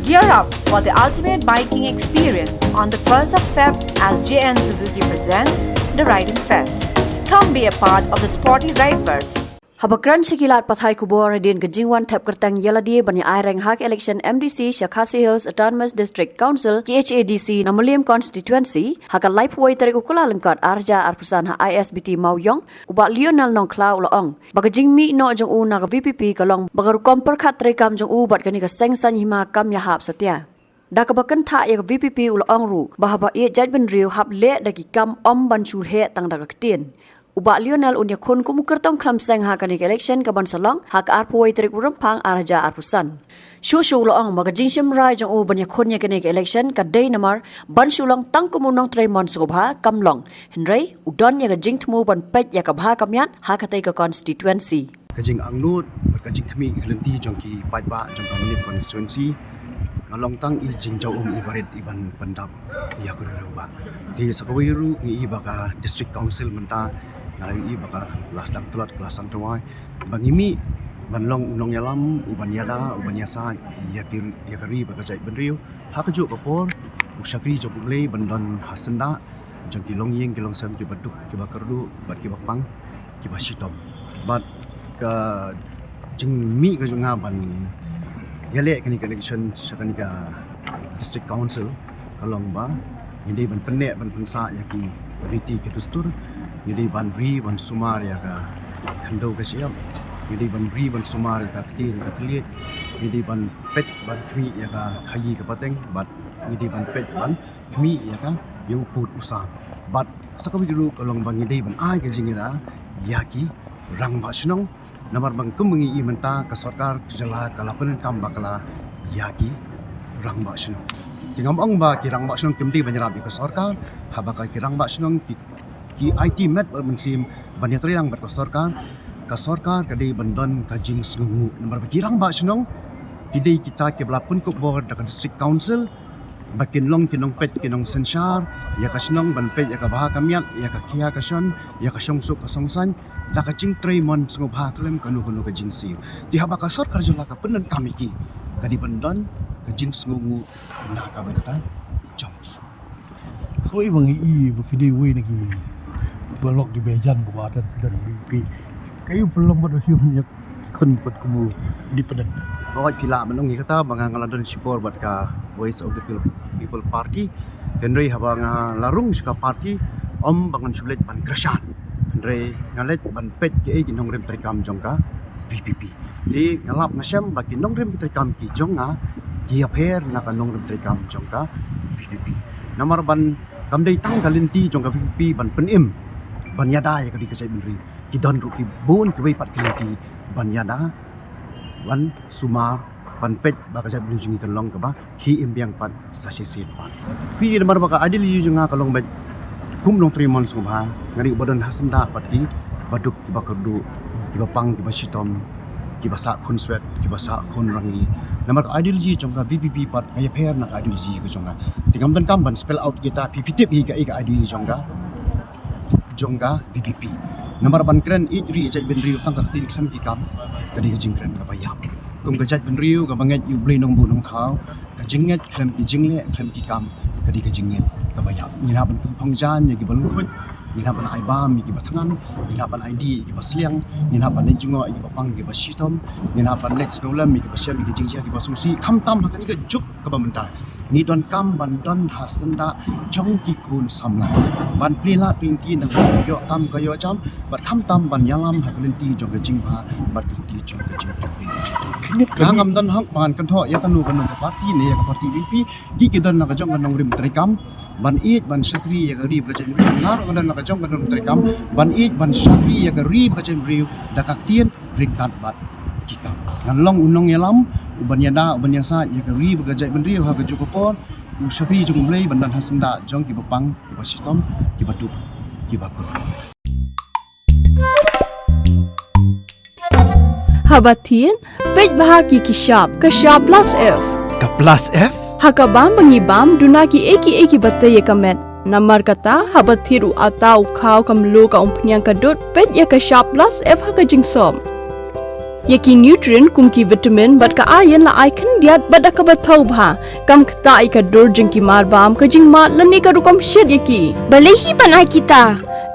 Gear up for the ultimate biking experience on the 1st of Feb as JN Suzuki presents the Riding Fest. Come be a part of the sporty riders. Habakran sekilat pathai kubor din gejingwan thap kertang yaladi bani aireng hak election MDC Shakasi Hills Autonomous District Council KHADC Namulim constituency haka life way tarik ukula lengkat arja arpusan ha ISBT Mauyong uba Lionel Nongkla ulaong bagajing mi no jong u na VPP kalong bagaru komper khat trekam jong u bat kani ka sengsan hima kam yahap satya dakabakan tha ya VPP ulaong ru bahaba ye judgment riu hap le daki kam om ban chur he tang dagaktin Uba Lionel unya kun kumukertong klam seng ha kanik election kaban salong hak arpuai terik urampang araja arpusan. Shushu loong magajing simrai jong u banya kunya kanik election kadai namar ban shulong tang kumunong Tremon Sugubha kamlong. Henry udon ya gajing temu ban pet ya kabha kamyat ha katai ka constituency. Kajing angnut berkajing kami kelenti jong ki patba jong kami constituency. Ngalong tang i jing jauh ibarit iban pendap ya kudaruba. Di sakawiru ngi ibaka district council menta ngarang i bakal kelas dang tulat kelas sang tuai bangimi banlong unong yalam uban yada uban yasa yakari bakajai benriu hakaju kapor usyakri jokulei bandon hasenda jong kilong yeng kilong sam ki baduk ki bakardu bat ki bakpang ki basitom bat ka jingmi ka junga ban yale kani election sakani ka district council kalong ba hindi ban penek ban pensa yaki riti ki dustur Jadi ban bri ban sumar ya ka kandau ka siap. Jadi ban bri ban sumar ya ka kir ka telit. Jadi ban pet ban kmi ya ka khayi ka pateng. Bat jadi ban pet ban kmi ya ka yu put usan. Bat sakawi dulu kalong bang jadi ban ai ka jingira ya ki rang ba sinong namar bang kumengi i menta ka sarkar jala kala pen kam bakala ya ki rang ba sinong. Tingam ong ba ki rang ba sinong kimdi banjarab ka sarkar habaka ki rang ba sinong ki IT met bermensim banyak yang berkastorkan kasorkar kadai bandon kajing sengu nomor berkirang ba senong kidai kita ke belapun ko board dekat district council bakin long kinong pet kinong sensar ya kasenong ban pet ya ka baha kamiat ya ka kia kason ya ka songsuk ka songsan da kajing Tremon sengu baha klem kanu kajing siu di haba kasorkar jela ka penan kami ki kadai bandon kajing sengu na ka benta jongki khoi bangi i video we nagi pelok di bejan buatan dan BP kayu pelong pada hiumnya kon pot kumu di pedan Koi pila menung kata banga ngaladon support bat ka Voice of the People Party tenrei haba ngalarung ska party om bangan sulet ban krasan tenrei ngalet ban pet ke ginong rem trikam jongka VPP di ngalap ngasem bagi nong rem trikam ki jonga ki apher na kanong rem trikam jongka VPP namar ban kamdei tang kalinti jongka VPP ban penim banyada ya kadi kasai benri kidon ruki bon ke pat kelenti banyada wan sumar ban pet ba kasai benri jungi kalong ka ba ki imbiang pat sasesin pat pi mar baka adil yu junga kalong bet kum long Tremon subha ngari bodon hasenda pat ki baduk ki bakardu ki bapang ki basitom ki basa khun swet ki basa khun rangi namar adil ji jongka VPP pat kaya pher na adil ji ko jongka tingam dan kam ban spell out kita PPT hi ka adil jongka Jongga VPP. Nomor ban keren itri ejat benriu tang kaktin klam kikam kadi kajing keren ka bayap. Kum kajat benriu ka banget yu blei nong bu nong thau ka jinget klam ki jingle klam kikam kadi kajinget ka bayap. Mina ban phongjan ya ki balung khut mina ban ai bam ki bathangan mina ban ID ki basliang mina ban nejungo ki bapang ki basitom mina ban let's no lam ki basyam ki jingjia ki basungsi kham tam hakani ka juk ka bamenta. Ni don kam ban don hasenda jong ki kun samla ban plila tingki nang yo kam kayo jam bat kham tam ban yalam hakalenti jong ka jingpa bat ti jong ka jing kangam don hak ban kan tho ya kanu kanu parti ne ya parti VP ki ki don na ka jong kanong rim trikam ban it ban sakri ya garib ka chen ngar kan na ka jong kanong trikam ban it ban sakri ya garib ka chen riu dakaktien ringkat bat kita ngalong unong yalam uban yada uban yasa ya garib ka jai benriu ha ka jokopon usakri jong blei bandan hasenda jong ki bapang ki basitom ki baduk ki bakul Habatin pej bahagi ki shop plus F ka plus F hakabam bangibam duna ki eki batai kamet namar kata habathiru atau khau kamlu ka umpnyang kadut pej ya ka shop plus F haka jingsom Yaki nutrient kum ki vitamin bat ka iron la ai khan diat bat ka bat thau bha kam khta ai ka dur jing ki mar bam ka jing ma lani ka rukom shed yaki Balai hi banai kita.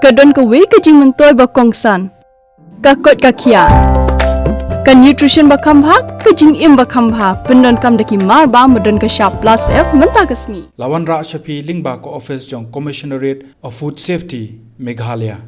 ka don ka we ka jing man toy ba kongsan ka kot ka khia ka nutrition ba kham bha ka jing im ba kham bha pendon kam daki mar bam don ka sharp plus f manta ka sni Lawan Ra Shafi Lingba ko office jong Commissionerate of Food Safety Meghalaya